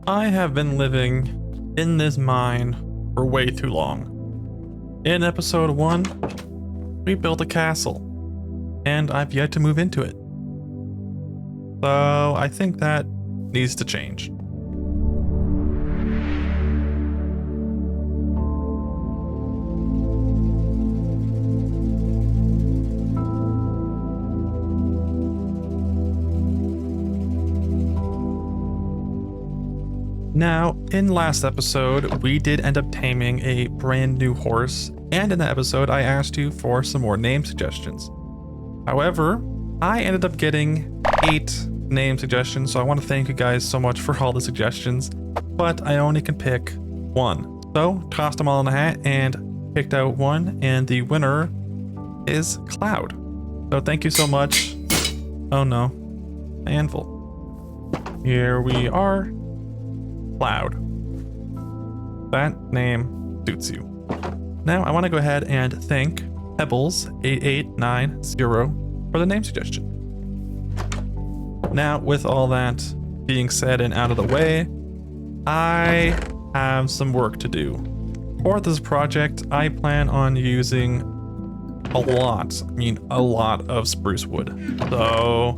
I have been living in this mine for way too long. In episode 1, we built a castle, and I've yet to move into it. So I think that needs to change. Now, in last episode, we did end up taming a brand new horse, and in the episode, I asked you for some more name suggestions. However, I ended up getting 8 name suggestions, so I want to thank you guys so much for all the suggestions, but I only can pick 1. So, tossed them all in the hat and picked out 1, and the winner is Cloud. So thank you so much. Oh no, anvil. Here we are. Cloud. That name suits you. Now I want to go ahead and thank Pebbles8890 for the name suggestion. Now, with all that being said and out of the way, I have some work to do. For this project, I plan on using a lot of spruce wood. So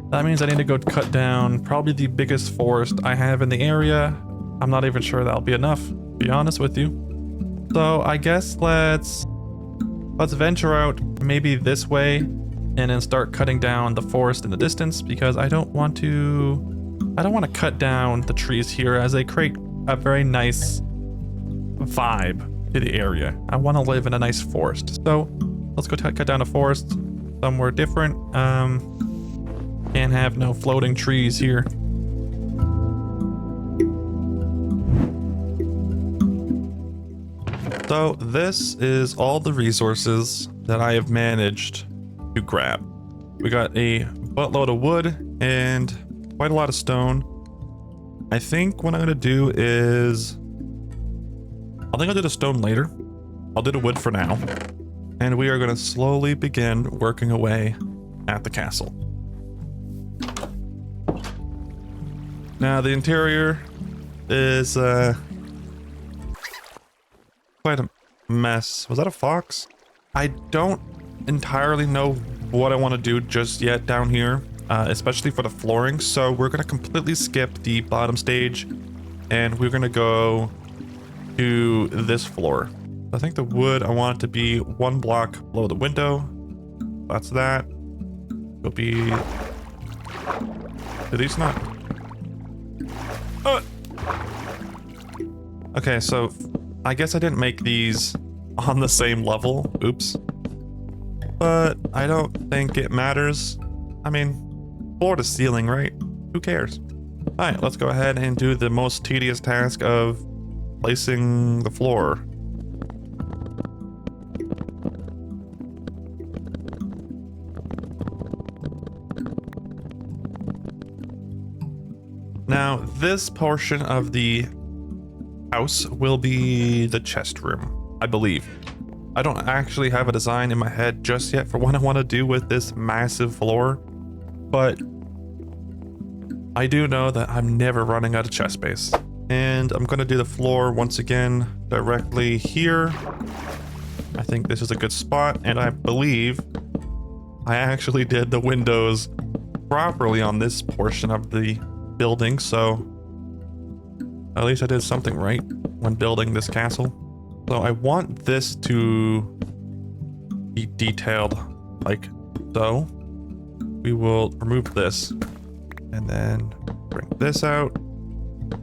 that means I need to go cut down probably the biggest forest I have in the area. I'm not even sure that'll be enough, to be honest with you. So I guess let's venture out maybe this way and then start cutting down the forest in the distance, because I don't want to cut down the trees here as they create a very nice vibe to the area. I want to live in a nice forest. So let's go cut down a forest somewhere different. Can't have no floating trees here. So this is all the resources that I have managed to grab. We got a buttload of wood and quite a lot of stone. I think what I'm gonna do is, I think I'll do the stone later. I'll do the wood for now. And we are gonna slowly begin working away at the castle. Now the interior is quite a mess. Was that a fox? I don't entirely know what I want to do just yet down here, especially for the flooring. So we're going to completely skip the bottom stage and we're going to go to this floor. I think the wood, I want it to be 1 block below the window. That's that. It'll be... Do these not... Okay, so I guess I didn't make these on the same level. Oops. But I don't think it matters. I mean, floor to ceiling, right? Who cares? Alright, let's go ahead and do the most tedious task of placing the floor. Now, this portion of the house will be the chest room, I believe. I don't actually have a design in my head just yet for what I want to do with this massive floor, but I do know that I'm never running out of chest space. And I'm going to do the floor once again directly here. I think this is a good spot, and I believe I actually did the windows properly on this portion of the building, so at least I did something right when building this castle. So I want this to be detailed like so. We will remove this and then bring this out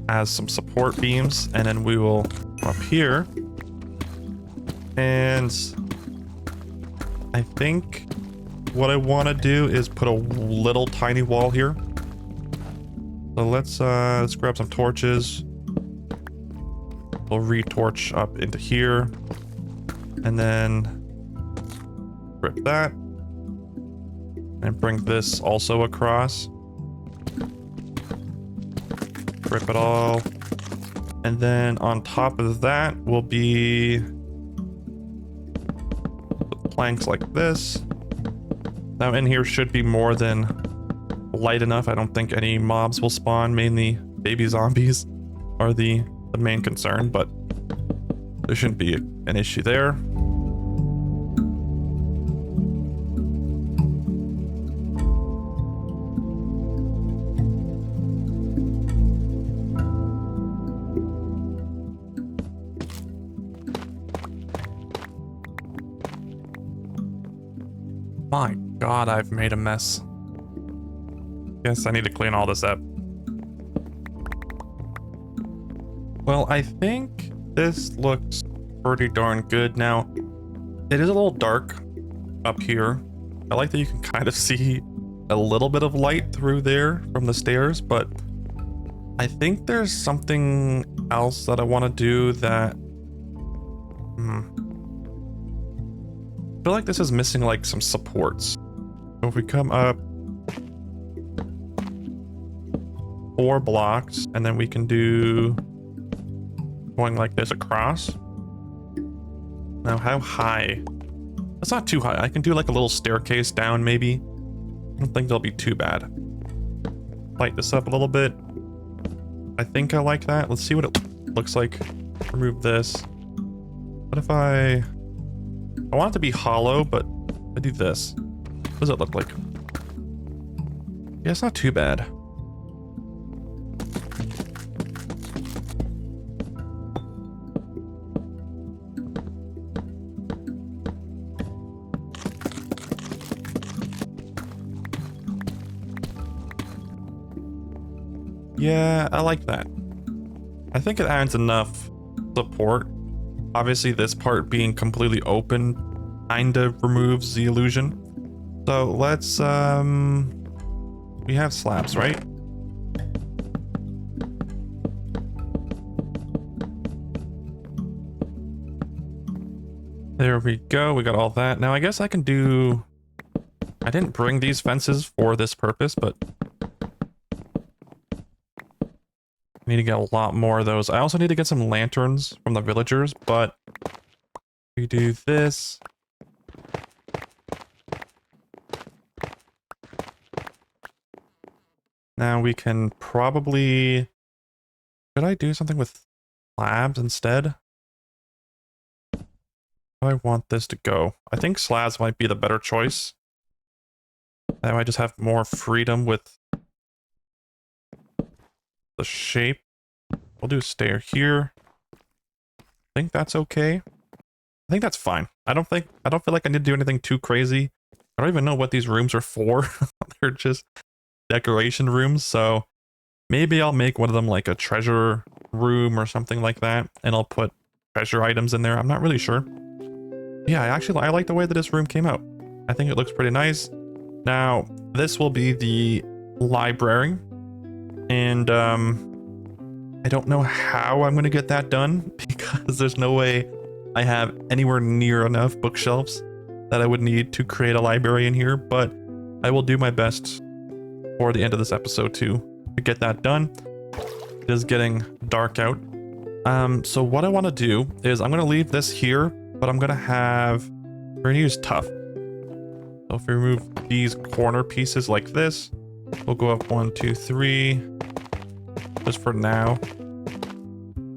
as some support beams, and then we will come up here, and I think what I want to do is put a little tiny wall here. So let's grab some torches. We'll re-torch up into here, and then rip that, and bring this also across. Rip it all, and then on top of that will be planks like this. Now in here should be more than light enough. I don't think any mobs will spawn, mainly baby zombies are the main concern, but there shouldn't be an issue there. My God, I've made a mess. Guess I need to clean all this up. Well, I think this looks pretty darn good. Now, it is a little dark up here. I like that you can kind of see a little bit of light through there from the stairs, but I think there's something else that I want to do that... I feel like this is missing like some supports. So if we come up 4 blocks and then we can do going like this across. Now how high? That's not too high. I can do like a little staircase down maybe. I don't think they'll be too bad. Light this up a little bit. I think I like that. Let's see what it looks like. Remove this. What if I want it to be hollow, but I do this. What does it look like? Yeah, it's not too bad. Yeah, I like that. I think it adds enough support. Obviously, this part being completely open kind of removes the illusion. So let's, we have slabs, right? There we go. We got all that. Now, I guess I can do... I didn't bring these fences for this purpose, but... I need to get a lot more of those. I also need to get some lanterns from the villagers, but we do this. Now we can probably... Should I do something with slabs instead? How do I want this to go? I think slabs might be the better choice. That might just have more freedom with the shape. We'll do a stair here. I think that's okay. I think that's fine. I don't feel like I need to do anything too crazy. I don't even know what these rooms are for. They're just decoration rooms, so maybe I'll make one of them like a treasure room or something like that, and I'll put treasure items in there. I'm not really sure. Yeah, I like the way that this room came out. I think it looks pretty nice. Now, this will be the library. And I don't know how I'm going to get that done because there's no way I have anywhere near enough bookshelves that I would need to create a library in here, but I will do my best for the end of this episode to get that done. It is getting dark out. So what I want to do is I'm going to leave this here, but I'm going to have, we're going to use tuff. So if we remove these corner pieces like this, we'll go up 1, 2, 3, just for now.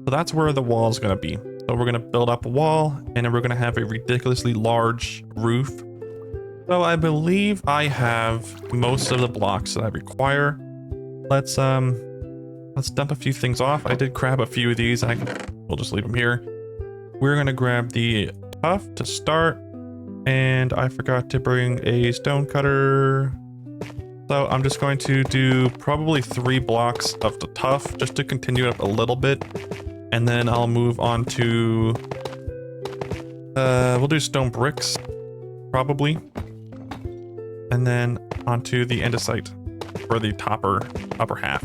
So that's where the wall is going to be. So we're going to build up a wall, and then we're going to have a ridiculously large roof. So I believe I have most of the blocks that I require. Let's dump a few things off. I did grab a few of these. We'll just leave them here. We're going to grab the tuff to start, and I forgot to bring a stone cutter. So I'm just going to do probably 3 blocks of the tuff just to continue up a little bit. And then I'll move on to, we'll do stone bricks, probably. And then onto the andesite for the upper half.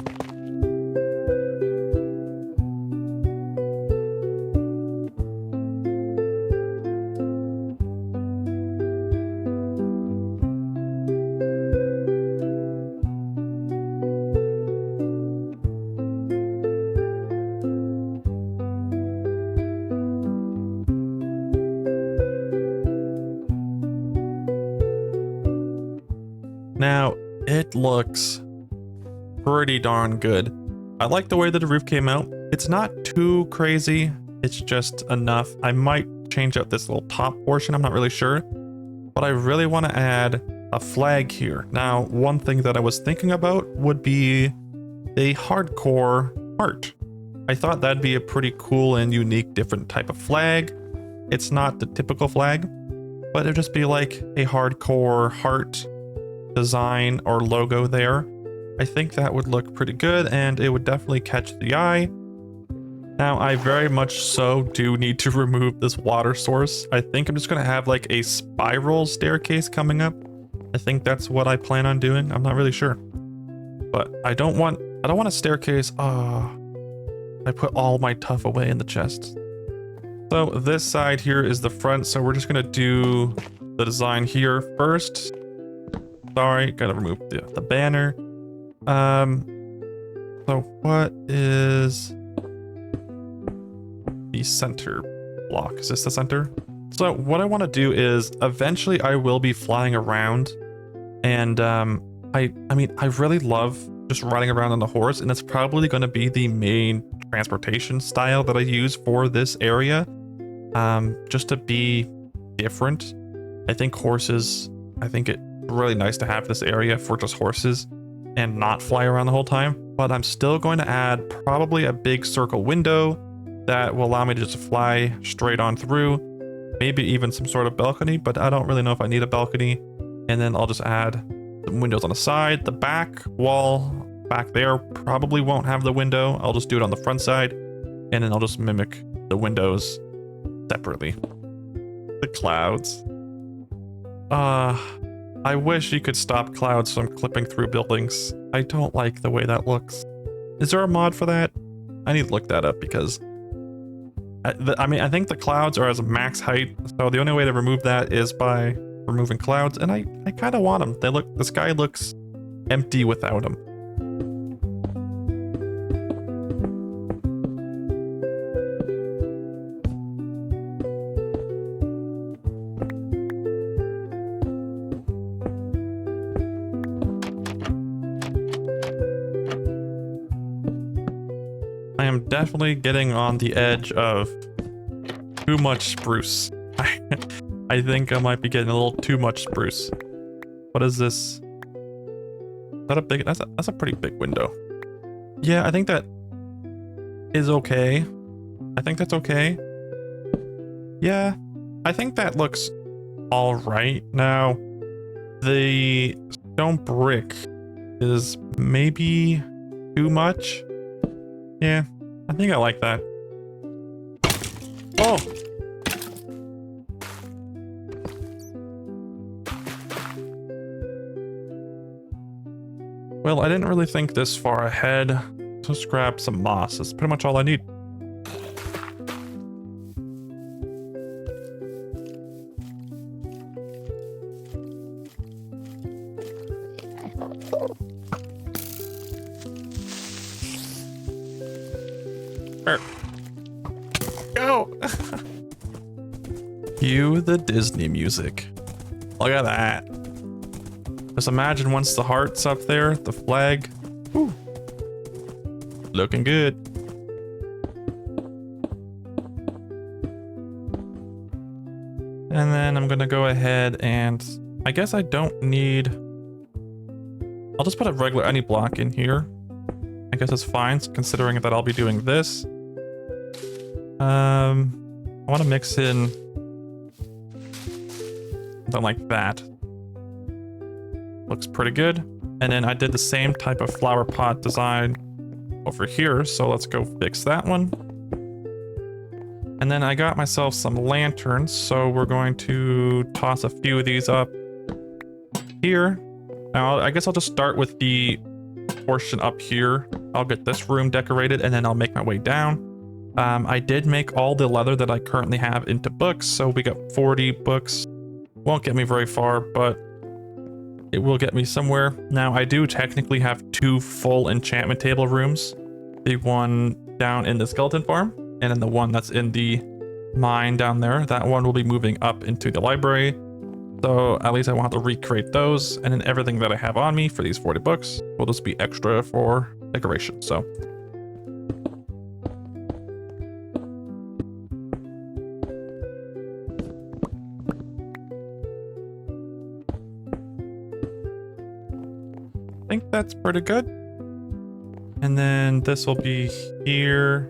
Now, it looks pretty darn good. I like the way that the roof came out. It's not too crazy. It's just enough. I might change out this little top portion. I'm not really sure. But I really want to add a flag here. Now, one thing that I was thinking about would be a hardcore heart. I thought that'd be a pretty cool and unique different type of flag. It's not the typical flag, but it'd just be like a hardcore heart design or logo there. I think that would look pretty good and it would definitely catch the eye. Now, I very much so do need to remove this water source. I think I'm just going to have like a spiral staircase coming up. I think that's what I plan on doing. I'm not really sure. But I don't want a staircase. I put all my tuff away in the chest. So this side here is the front. So we're just going to do the design here first. Sorry, gotta remove the banner. So what is the center block? Is this the center? So what I want to do is eventually I will be flying around, and I mean I really love just riding around on the horse, and it's probably going to be the main transportation style that I use for this area, just to be different. I think horses, I think it's really nice to have this area for just horses and not fly around the whole time, but I'm still going to add probably a big circle window that will allow me to just fly straight on through, maybe even some sort of balcony, but I don't really know if I need a balcony. And then I'll just add some windows on the side. The back wall back there probably won't have the window. I'll just do it on the front side, and then I'll just mimic the windows separately. The clouds. I wish you could stop clouds from clipping through buildings. I don't like the way that looks. Is there a mod for that? I need to look that up because I mean, I think the clouds are as a max height, so the only way to remove that is by removing clouds, and I kind of want them. The sky looks empty without them. I am definitely getting on the edge of too much spruce. I think I might be getting a little too much spruce. What is this? Is that a big? That's a pretty big window. Yeah, I think that is okay. I think that's okay. Yeah, I think that looks all right. Now, the stone brick is maybe too much. Yeah, I think I like that. Oh! Well, I didn't really think this far ahead. Just grab some moss. That's pretty much all I need. Go! Cue the Disney music. Look at that. Just imagine once the heart's up there, the flag. Whew. Looking good. And then I'm gonna go ahead and I guess I don't need. I'll just put a regular any block in here. I guess that's fine, considering that I'll be doing this. I want to mix in something like that. Looks pretty good. And then I did the same type of flower pot design over here, so let's go fix that one. And then I got myself some lanterns, so we're going to toss a few of these up here. Now, I guess I'll just start with the portion up here. I'll get this room decorated, and then I'll make my way down. I did make all the leather that I currently have into books, so we got 40 books. Won't get me very far, but it will get me somewhere. Now, I do technically have 2 full enchantment table rooms. The one down in the skeleton farm, and then the one that's in the mine down there. That one will be moving up into the library. So at least I won't have to recreate those. And then everything that I have on me for these 40 books will just be extra for decoration. So that's pretty good. And then this will be here.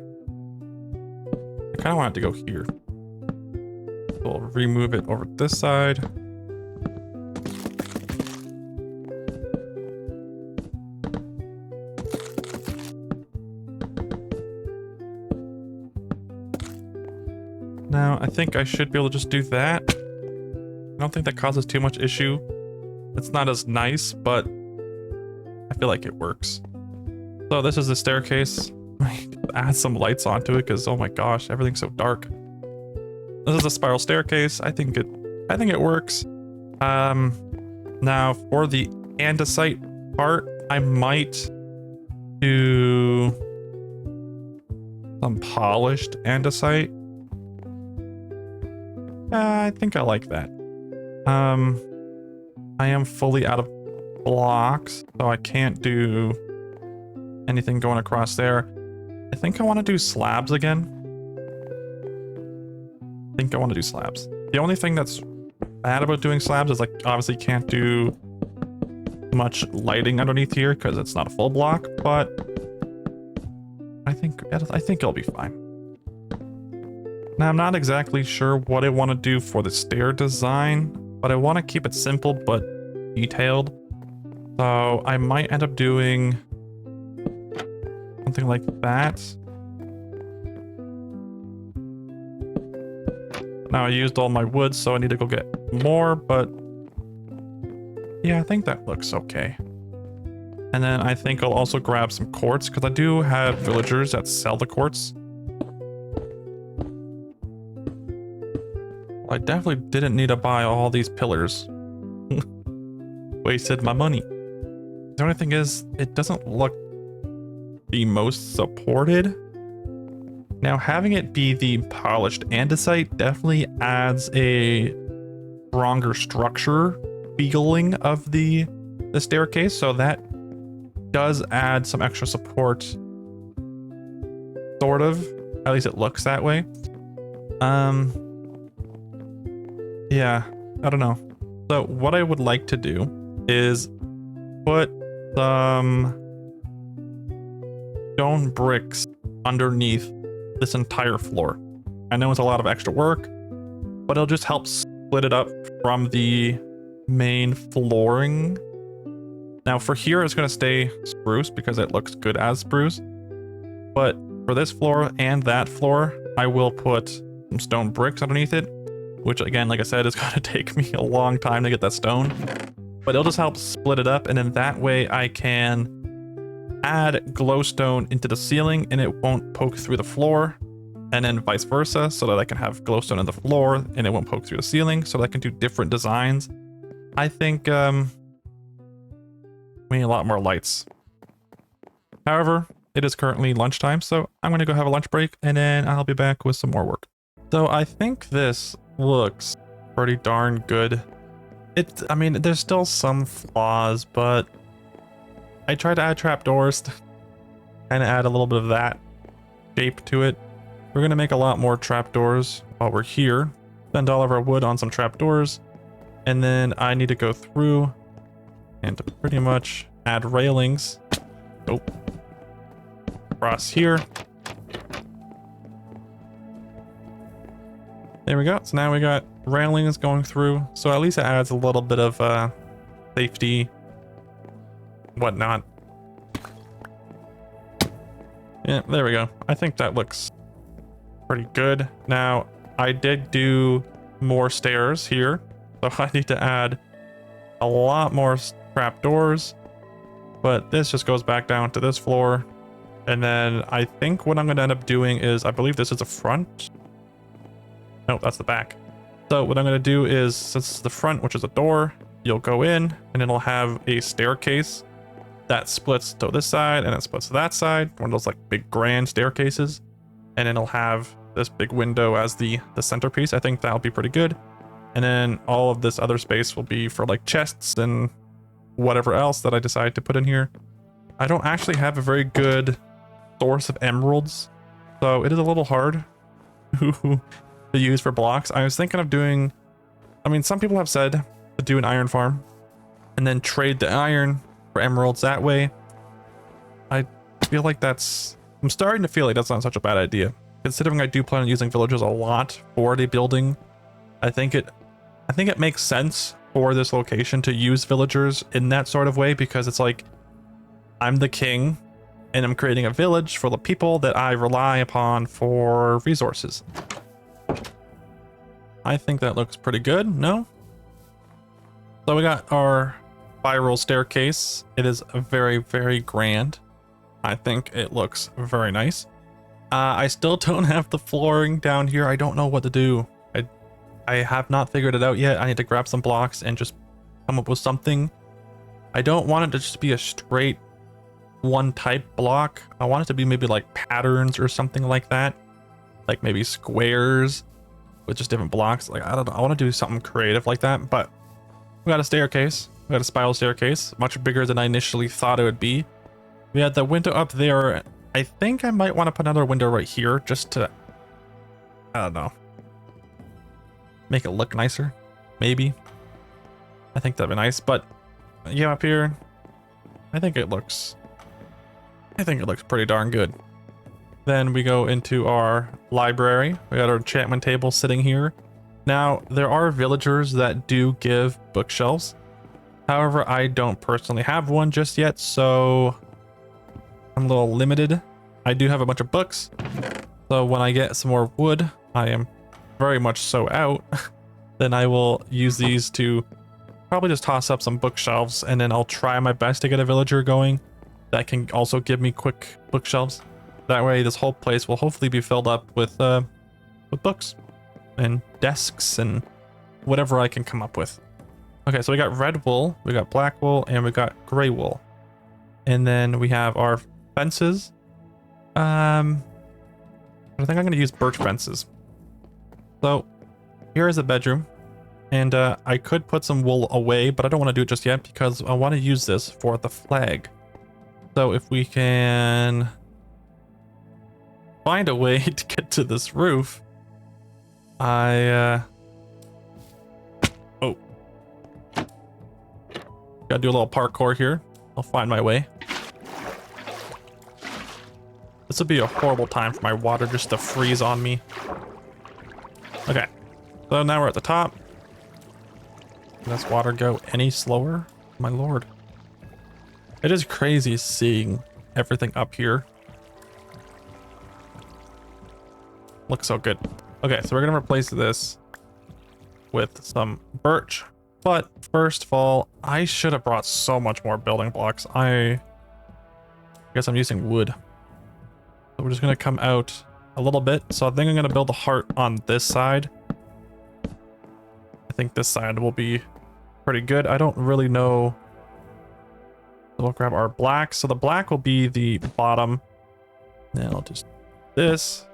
I kind of want it to go here. We'll remove it over this side. Now, I think I should be able to just do that. I don't think that causes too much issue. It's not as nice, but I feel like it works. So this is the staircase. Add some lights onto it because, oh my gosh, everything's so dark. This is a spiral staircase. I think it works. Now for the andesite part, I might do some polished andesite. I think I like that. I am fully out of blocks, so I can't do anything going across there. I think I want to do slabs again. The only thing that's bad about doing slabs is, like, obviously can't do much lighting underneath here because it's not a full block, but I think it'll be fine. Now, I'm not exactly sure what I want to do for the stair design, but I want to keep it simple but detailed. So I might end up doing something like that. Now I used all my wood, so I need to go get more, but yeah, I think that looks okay. And then I think I'll also grab some quartz because I do have villagers that sell the quartz. I definitely didn't need to buy all these pillars. Wasted my money. The only thing is, it doesn't look the most supported. Now, having it be the polished andesite definitely adds a stronger structure feeling of the staircase, so that does add some extra support. Sort of. At least it looks that way. Yeah, I don't know. So what I would like to do is put some stone bricks underneath this entire floor. I know it's a lot of extra work, but it'll just help split it up from the main flooring. Now for here, it's going to stay spruce because it looks good as spruce. But for this floor and that floor, I will put some stone bricks underneath it, which again, like I said, is going to take me a long time to get that stone. But it'll just help split it up, and in that way I can add glowstone into the ceiling and it won't poke through the floor, and then vice versa, so that I can have glowstone in the floor and it won't poke through the ceiling, so that I can do different designs. I think we need a lot more lights. However, it is currently lunchtime, so I'm going to go have a lunch break and then I'll be back with some more work. So I think this looks pretty darn good. I mean, there's still some flaws, but I tried to add trapdoors to kind of add a little bit of that shape to it. We're going to make a lot more trapdoors while we're here. Spend all of our wood on some trapdoors. And then I need to go through and pretty much add railings. Nope. Across here. There we go. So now we got railings going through. So at least it adds a little bit of safety, whatnot. Yeah, there we go. I think that looks pretty good. Now, I did do more stairs here, so I need to add a lot more trapdoors. But this just goes back down to this floor. And then I think what I'm going to end up doing is, I believe this is the front. No, that's the back. So what I'm going to do is, since it's the front, which is a door, you'll go in and it'll have a staircase that splits to this side and it splits to that side. One of those like big grand staircases. And then it'll have this big window as the centerpiece. I think that'll be pretty good. And then all of this other space will be for like chests and whatever else that I decide to put in here. I don't actually have a very good source of emeralds, so it is a little hard to use for blocks. I was thinking of doing, I mean, some people have said to do an iron farm and then trade the iron for emeralds that way. I feel like I'm starting to feel like that's not such a bad idea. Considering I do plan on using villagers a lot for the building, I think it makes sense for this location to use villagers in that sort of way, because it's like I'm the king and I'm creating a village for the people that I rely upon for resources. I think that looks pretty good, no? So we got our spiral staircase. It is very, very grand. I think it looks very nice. I still don't have the flooring down here. I don't know what to do. I have not figured it out yet. I need to grab some blocks and just come up with something. I don't want it to just be a straight one type block. I want it to be maybe like patterns or something like that. Like maybe squares with just different blocks. Like, I don't know. I want to do something creative like that. But we got a staircase. We got a spiral staircase. Much bigger than I initially thought it would be. We had the window up there. I think I might want to put another window right here just to, I don't know, make it look nicer, maybe. I think that'd be nice, but yeah, up here, I think it looks pretty darn good. Then we go into our library. We got our enchantment table sitting here. Now, there are villagers that do give bookshelves. However, I don't personally have one just yet, so I'm a little limited. I do have a bunch of books, so when I get some more wood, I am very much so out. Then I will use these to probably just toss up some bookshelves, and then I'll try my best to get a villager going that can also give me quick bookshelves. That way this whole place will hopefully be filled up with books and desks and whatever I can come up with. Okay, so we got red wool, we got black wool, and we got gray wool. And then we have our fences. I think I'm going to use birch fences. So here is a bedroom, and I could put some wool away, but I don't want to do it just yet because I want to use this for the flag. So if we can find a way to get to this roof, oh, gotta do a little parkour here. I'll find my way. This would be a horrible time for my water just to freeze on me. Okay, so now we're at the top. Can this water go any slower? My lord. It is crazy seeing everything up here. Looks so good. Okay, so we're gonna replace this with some birch. But first of all, I should have brought so much more building blocks. I guess I'm using wood. So we're just gonna come out a little bit. So I think I'm gonna build a heart on this side. I think this side will be pretty good. I don't really know. So we'll grab our black. So the black will be the bottom. Then I'll just do this.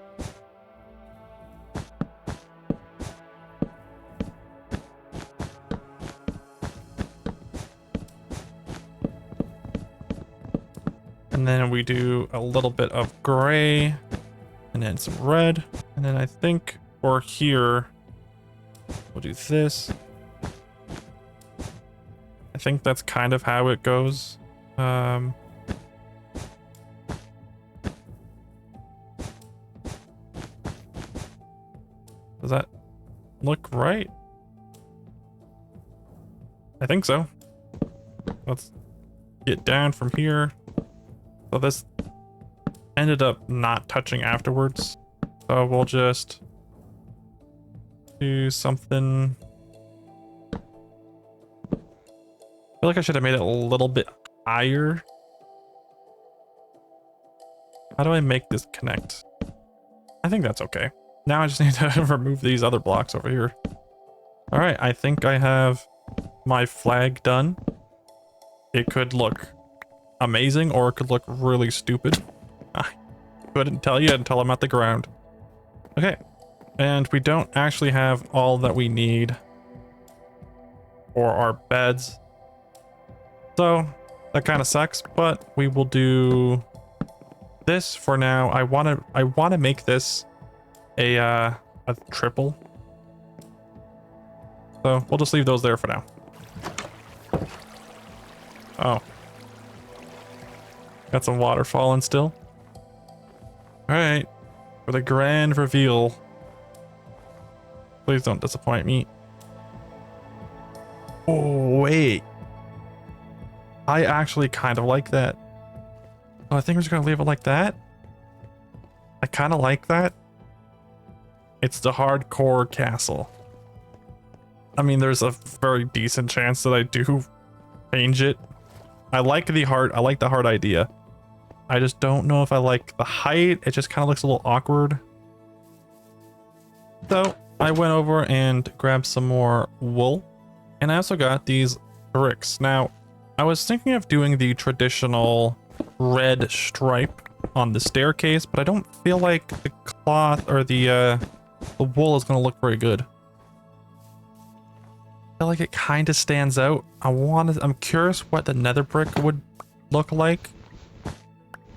And then we do a little bit of gray and then some red. And then I think for here, we'll do this. I think that's kind of how it goes. Does that look right? I think so. Let's get down from here. So this ended up not touching afterwards. So we'll just do something. I feel like I should have made it a little bit higher. How do I make this connect? I think that's okay. Now I just need to remove these other blocks over here. All right, I think I have my flag done. It could look amazing or it could look really stupid. I couldn't tell you until I'm at the ground. Okay, and we don't actually have all that we need for our beds. So that kind of sucks, but we will do this for now. I want to make this a triple. So we'll just leave those there for now. Oh, Got some water falling still. All right, for the grand reveal. Please don't disappoint me. Oh, wait. I actually kind of like that. Oh, I think we're just gonna leave it like that. I kind of like that. It's the hardcore castle. I mean, there's a very decent chance that I do change it. I like the hard idea. I just don't know if I like the height. It just kind of looks a little awkward. So I went over and grabbed some more wool, and I also got these bricks. Now, I was thinking of doing the traditional red stripe on the staircase, but I don't feel like the cloth or the wool is going to look very good. I feel like it kind of stands out. I'm curious what the nether brick would look like.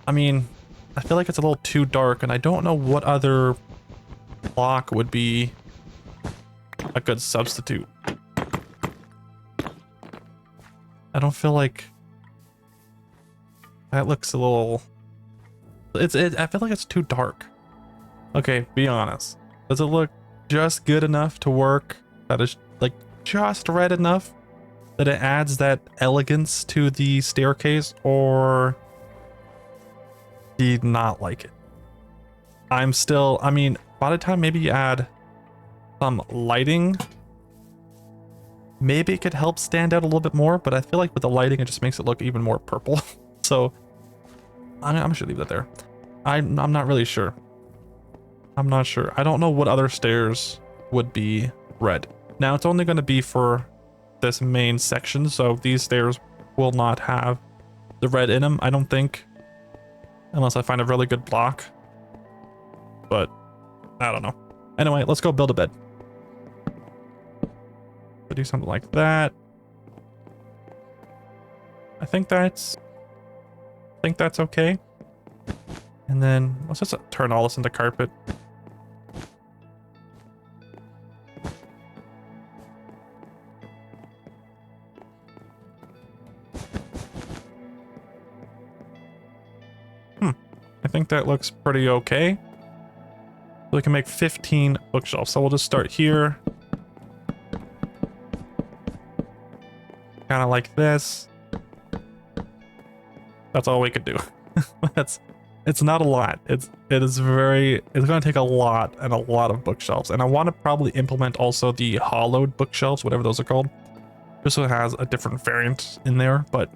I mean, I feel like it's a little too dark, and I don't know what other block would be a good substitute. I don't feel like that looks a little. I feel like it's too dark. Okay, be honest. Does it look just good enough to work? That is like just red enough that it adds that elegance to the staircase, or do you not like it? I mean, by the time maybe you add some lighting, maybe it could help stand out a little bit more, but I feel like with the lighting, it just makes it look even more purple. So I'm just gonna leave that there. I'm not really sure. I'm not sure. I don't know what other stairs would be red. Now it's only going to be for this main section, so these stairs will not have the red in them, I don't think, unless I find a really good block. But I don't know. Anyway, let's go build a bed. We'll do something like that. I think that's okay. And then let's just turn all this into carpet. I think that looks pretty okay. So we can make 15 bookshelves. So we'll just start here. Kind of like this. That's all we could do. It's not a lot. It's going to take a lot and a lot of bookshelves. And I want to probably implement also the hollowed bookshelves, whatever those are called. Just so it has a different variant in there, but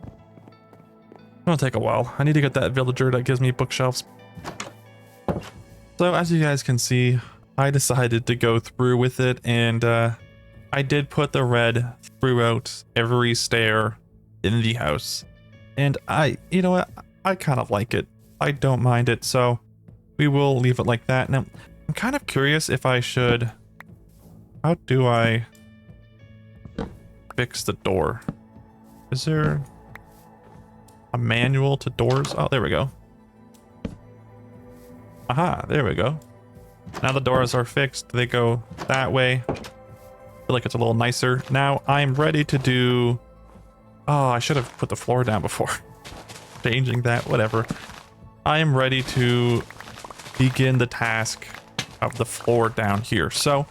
it'll take a while. I need to get that villager that gives me bookshelves. So as you guys can see, I decided to go through with it, and I did put the red throughout every stair in the house. And you know what? I kind of like it. I don't mind it, so we will leave it like that. Now, I'm kind of curious if I should... How do I fix the door? Is there a manual to doors? Oh, there we go. Aha, there we go. Now the doors are fixed. They go that way. I feel like it's a little nicer. Now I'm ready to do... Oh, I should have put the floor down before changing that, whatever. I am ready to begin the task of the floor down here. So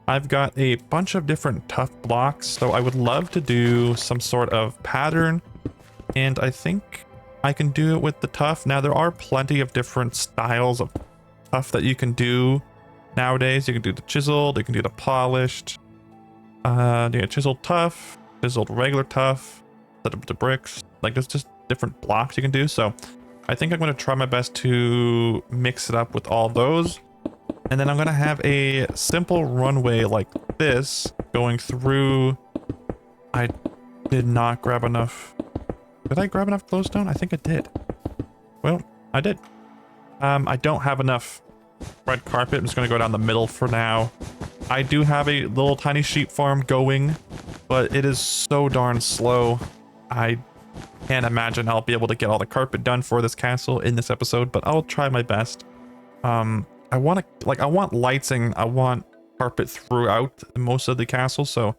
I've got a bunch of different tough blocks. So I would love to do some sort of pattern, and I think I can do it with the tough. Now there are plenty of different styles of tough that you can do nowadays. You can do the chiseled, you can do the polished, chiseled tough, chiseled regular tough, set up the bricks. Like there's just different blocks you can do. So I think I'm going to try my best to mix it up with all those. And then I'm going to have a simple runway like this going through. I did not grab enough. Did I grab enough glowstone? I think I did. Well, I did. I don't have enough red carpet. I'm just going to go down the middle for now. I do have a little tiny sheep farm going, but it is so darn slow. I can't imagine I'll be able to get all the carpet done for this castle in this episode, but I'll try my best. I want lighting. I want carpet throughout most of the castle, so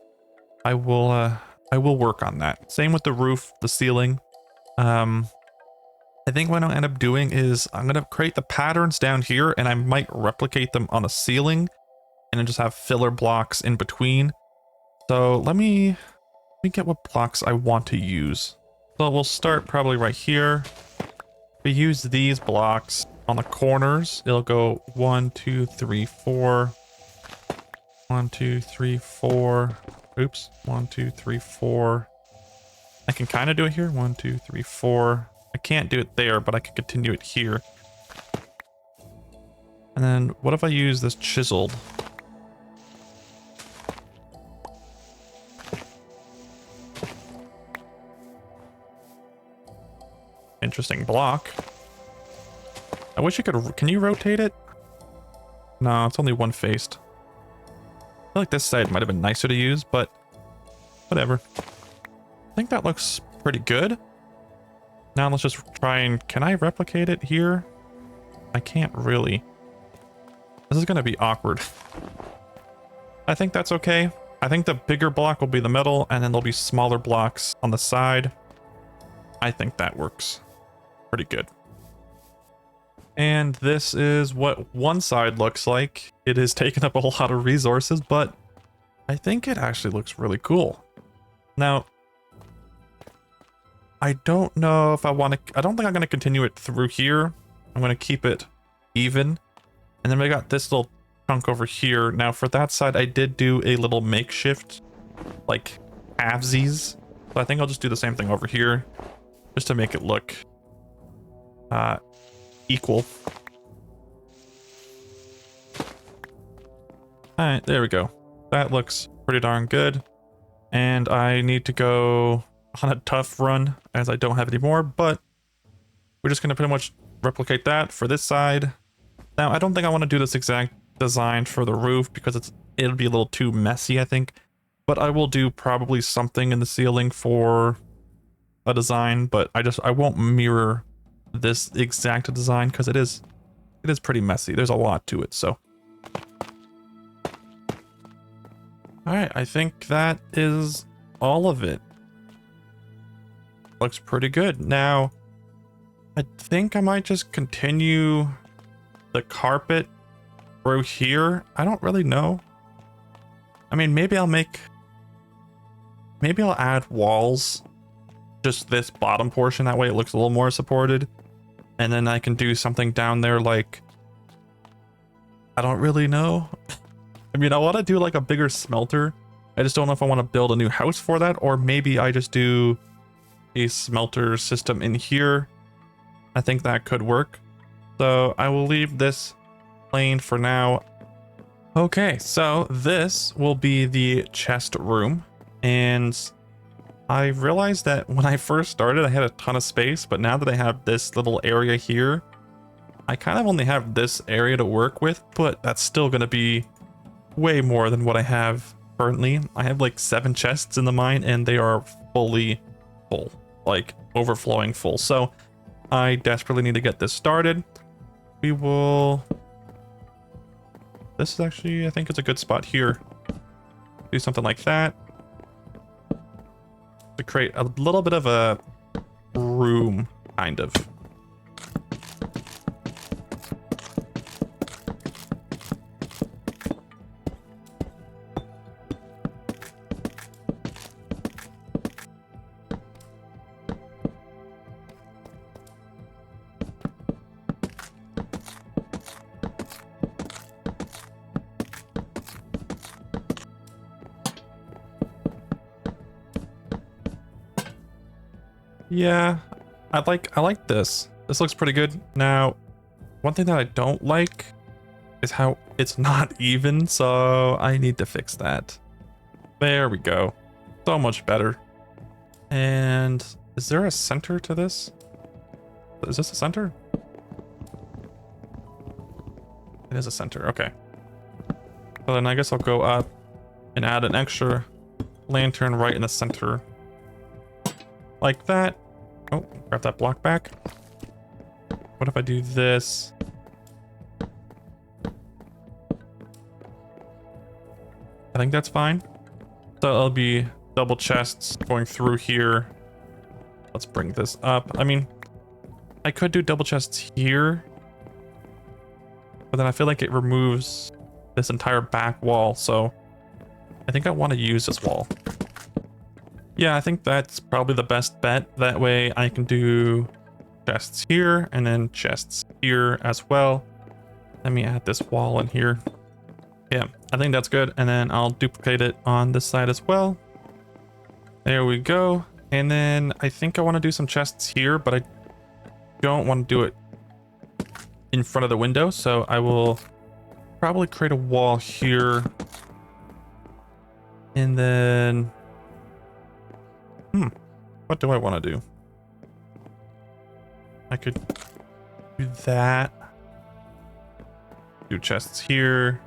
I will work on that. Same with the roof, the ceiling. And I think what I'll end up doing is I'm going to create the patterns down here and I might replicate them on the ceiling and then just have filler blocks in between. So let me get what blocks I want to use. So we'll start probably right here. We use these blocks on the corners. It'll go 1, 2, 3, 4. 1, 2, 3, 4. Oops. 1, 2, 3, 4. I can kind of do it here. 1, 2, 3, 4. I can't do it there, but I can continue it here. And then what if I use this chiseled? Interesting block. I wish you could. Can you rotate it? No, it's only one faced. I feel like this side might have been nicer to use, but whatever. I think that looks pretty good. Now let's just try and... Can I replicate it here? I can't really. This is going to be awkward. I think that's okay. I think the bigger block will be the middle, and then there'll be smaller blocks on the side. I think that works pretty good. And this is what one side looks like. It has taken up a whole lot of resources, but I think it actually looks really cool. Now, I don't know if I want to... I don't think I'm going to continue it through here. I'm going to keep it even. And then we got this little chunk over here. Now, for that side, I did do a little makeshift, like, halvesies. So I think I'll just do the same thing over here, just to make it look equal. Alright, there we go. That looks pretty darn good. And I need to go on a tough run, as I don't have any more, but we're just going to pretty much replicate that for this side. Now, I don't think I want to do this exact design for the roof, because it'll be a little too messy, I think. But I will do probably something in the ceiling for a design, but I won't mirror this exact design, because it is pretty messy. There's a lot to it, so. Alright, I think that is all of it. Looks pretty good. Now, I think I might just continue the carpet through here. I don't really know. I mean, maybe I'll add walls. Just this bottom portion. That way it looks a little more supported. And then I can do something down there like... I don't really know. I mean, I want to do like a bigger smelter. I just don't know if I want to build a new house for that. Or maybe I just do a smelter system in here. I think that could work. So I will leave this plain for now. Okay, so this will be the chest room. And I realized that when I first started, I had a ton of space, but now that I have this little area here, I kind of only have this area to work with, but that's still going to be way more than what I have currently. I have like 7 chests in the mine, and they are fully full, like overflowing full. So I desperately need to get this started. We will... This is actually, I think it's a good spot here. Do something like that. To create a little bit of a room, kind of. Yeah, I like this. This looks pretty good. Now, one thing that I don't like is how it's not even, so I need to fix that. There we go. So much better. And is there a center to this? Is this a center? It is a center, okay. So then I guess I'll go up and add an extra lantern right in the center. Like that. Oh, grab that block back. What if I do this? I think that's fine. So it'll be double chests going through here. Let's bring this up. I mean, I could do double chests here, but then I feel like it removes this entire back wall, so I think I want to use this wall. Yeah, I think that's probably the best bet. That way I can do chests here and then chests here as well. Let me add this wall in here. Yeah, I think that's good. And then I'll duplicate it on this side as well. There we go. And then I think I want to do some chests here, but I don't want to do it in front of the window. So I will probably create a wall here. And then, what do I want to do? I could do that. Do chests here.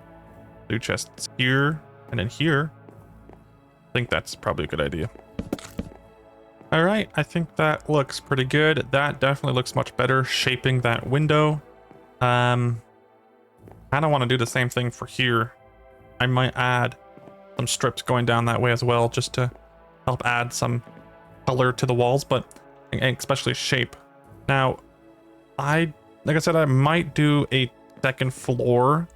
Do chests here. And then here. I think that's probably a good idea. All right, I think that looks pretty good. That definitely looks much better, shaping that window. I don't want to do the same thing for here. I might add some strips going down that way as well, just to help add some color to the walls, but especially shape. Now, like I said, I might do a second floor,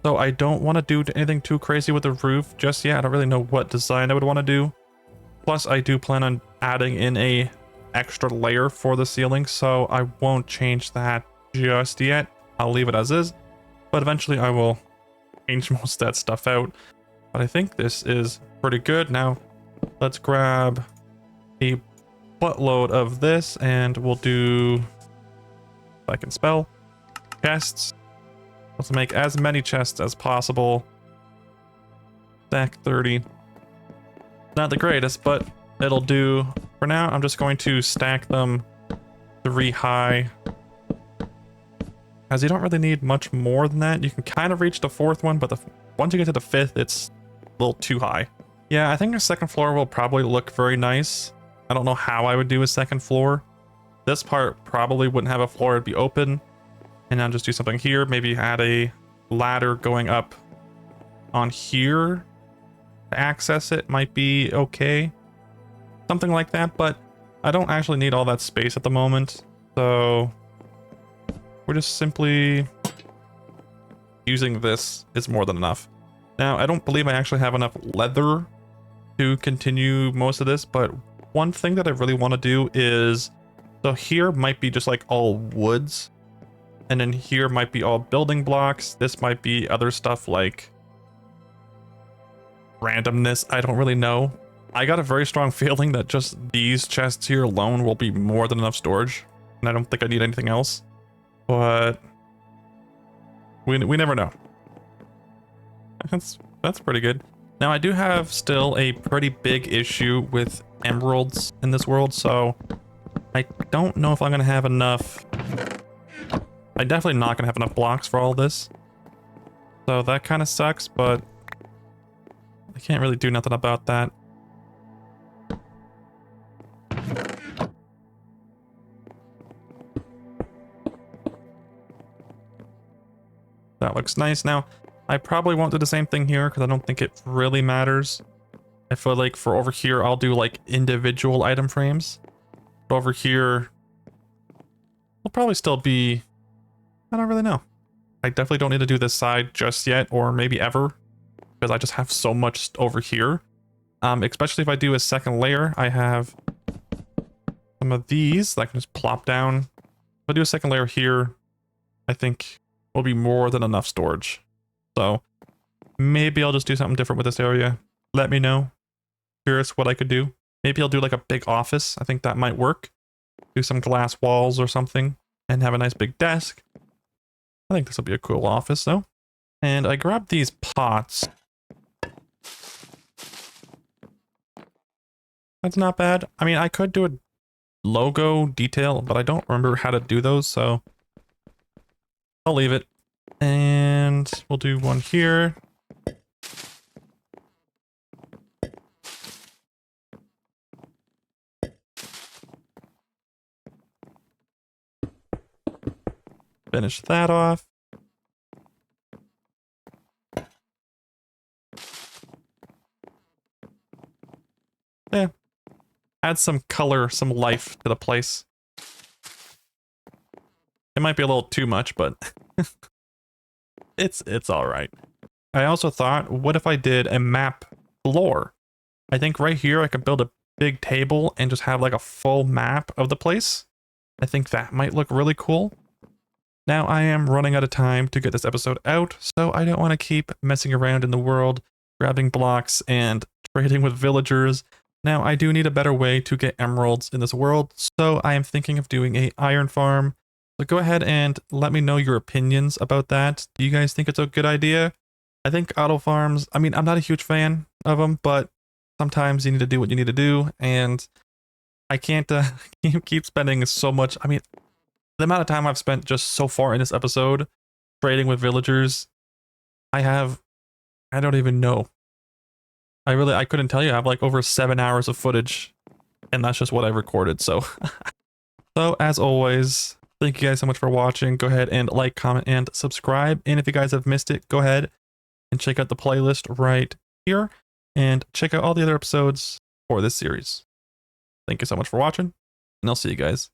so I don't want to do anything too crazy with the roof just yet. I don't really know what design I would want to do. Plus, I do plan on adding in a extra layer for the ceiling, so I won't change that just yet. I'll leave it as is, but eventually I will change most of that stuff out. But I think this is pretty good. Now, let's grab a buttload of this, and we'll do, if I can spell, chests. Let's make as many chests as possible. Stack 30. Not the greatest, but it'll do. For now, I'm just going to stack them 3 high, as you don't really need much more than that. You can kind of reach the 4th one, but once you get to the 5th, it's a little too high. Yeah, I think a second floor will probably look very nice. I don't know how I would do a second floor. This part probably wouldn't have a floor, it'd be open. And I'll just do something here, maybe add a ladder going up on here to access it. Might be okay. Something like that, but I don't actually need all that space at the moment. So we're just simply using this is more than enough. Now, I don't believe I actually have enough leather to continue most of this, but one thing that I really want to do is, so here might be just like all woods, and then here might be all building blocks. This might be other stuff like randomness. I don't really know. I got a very strong feeling that just these chests here alone will be more than enough storage, and I don't think I need anything else, but we never know. That's pretty good. Now, I do have still a pretty big issue with emeralds in this world, so I don't know if I'm gonna have enough. I'm definitely not gonna have enough blocks for all this, so that kind of sucks, but I can't really do nothing about that. That looks nice. Now, I probably won't do the same thing here because I don't think it really matters. I feel like for over here, I'll do like individual item frames. But over here, will probably still be, I don't really know. I definitely don't need to do this side just yet, or maybe ever, because I just have so much over here. Especially if I do a second layer, I have some of these that I can just plop down. If I do a second layer here, I think will be more than enough storage. So maybe I'll just do something different with this area. Let me know. Curious what I could do. Maybe I'll do like a big office. I think that might work. Do some glass walls or something and have a nice big desk. I think this will be a cool office though. And I grabbed these pots. That's not bad. I mean, I could do a logo detail, but I don't remember how to do those, so I'll leave it. And we'll do one here. Finish that off. Yeah. Add some color, some life to the place. It might be a little too much, but it's all right. I also thought, what if I did a map floor? I think right here I could build a big table and just have like a full map of the place. I think that might look really cool. Now I am running out of time to get this episode out, so I don't want to keep messing around in the world, grabbing blocks and trading with villagers. Now I do need a better way to get emeralds in this world, so I am thinking of doing a iron farm. So go ahead and let me know your opinions about that. Do you guys think it's a good idea? I think auto farms, I mean, I'm not a huge fan of them, but sometimes you need to do what you need to do, and I can't keep spending so much. I mean, the amount of time I've spent just so far in this episode trading with villagers, I don't even know. I couldn't tell you. I have like over 7 hours of footage, and that's just what I recorded. So, so as always, thank you guys so much for watching. Go ahead and like, comment, and subscribe. And if you guys have missed it, go ahead and check out the playlist right here and check out all the other episodes for this series. Thank you so much for watching, and I'll see you guys